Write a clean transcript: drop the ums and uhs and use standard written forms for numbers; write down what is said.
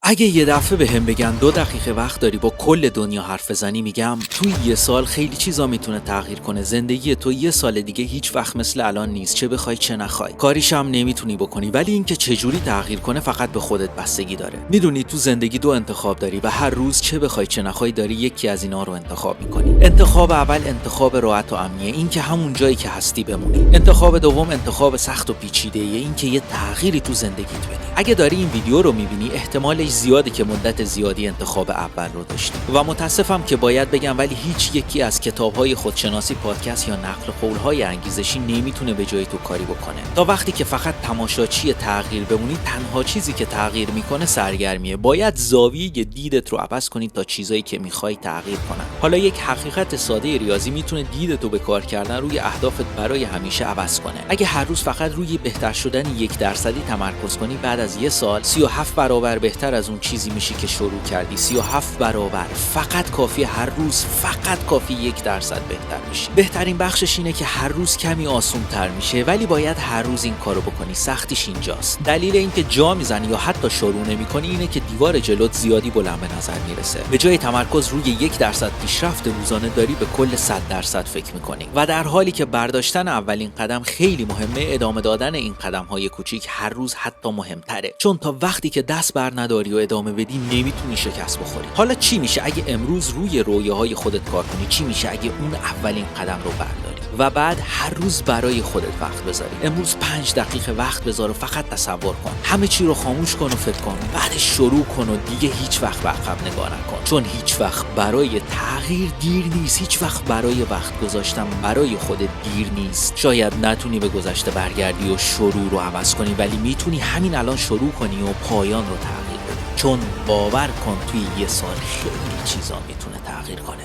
اگه یه دفعه بهم بگن 2 دقیقه وقت داری با کل دنیا حرف بزنی، میگم توی یه سال خیلی چیزا میتونه تغییر کنه. زندگی تو یه سال دیگه هیچ وقت مثل الان نیست، چه بخوای چه نخوای. کاریش هم نمیتونی بکنی، ولی اینکه چه جوری تغییر کنه فقط به خودت بستگی داره. میدونی تو زندگی 2 انتخاب داری و هر روز چه بخوای چه نخوای داری یکی از اینا رو انتخاب میکنی. انتخاب اول انتخاب راحت و امنیه، اینکه همون جایی که هستی بمونی. انتخاب دوم انتخاب سخت و پیچیده‌ایه، اینکه یه تغییری تو زندگیت بدی. اگه داری این ویدیو رو میبینی احتمالش زیاده که مدت زیادی انتخاب اول رو داشتی و متاسفم که باید بگم ولی هیچ یکی از کتاب‌های خودشناسی، پادکست یا نقل قول‌های انگیزشی نمیتونه به جای تو کاری بکنه. تا وقتی که فقط تماشاچی تغییر بمونی، تنها چیزی که تغییر میکنه سرگرمیه. باید زاویه دیدت رو عوض کنی تا چیزایی که میخوای تغییر کنن. حالا یک حقیقت ساده ریاضی میتونه دیدت رو به کار کردن روی اهدافت برای همیشه عوض کنه. اگه هر روز فقط روی بهتر شدن 1% تمرکز کنی، بعد از یه سال 37 برابر بهتر از اون چیزی میشی که شروع کردی. 37 برابر. فقط کافی هر روز فقط کافی 1% بهتر بشی. بهترین بخشش اینه که هر روز کمی آسان‌تر میشه، ولی باید هر روز این کارو بکنی. سختیش اینجاست. دلیل اینکه جا میزنی یا حتی شروع نمی‌کنی اینه که دیوار جلوت زیادی بلند به نظر میرسه. به جای تمرکز روی 1% پیشرفت روزانه داری به کل 100% فکر می‌کنی. و در حالی که برداشتن اولین قدم خیلی مهمه، ادامه دادن این قدم‌های کوچیک هر روز حتی مهم‌تره. چون تا وقتی که دست بر نداری و ادامه بدی نمیتونی شکست بخوری. حالا چی میشه اگه امروز روی رویاهای خودت کار کنی؟ چی میشه اگه اون اولین قدم رو برداری و بعد هر روز برای خودت وقت بذاری؟ امروز 5 دقیقه وقت بذار و فقط تصور کن. همه چی رو خاموش کن و فکر کن. بعد شروع کن و دیگه هیچ وقت به عقب نگاه نکن. چون هیچ وقت برای تغییر دیر نیست. هیچ وقت برای وقت گذاشتن برای خودت دیر نیست. شاید نتونی به گذشته برگردی و شروع رو عوض کنی، ولی میتونی همین الان شروع کنی و پایان رو تغییر بدی. چون باور کن توی یه سال خیلی چیزا میتونه تغییر کنه.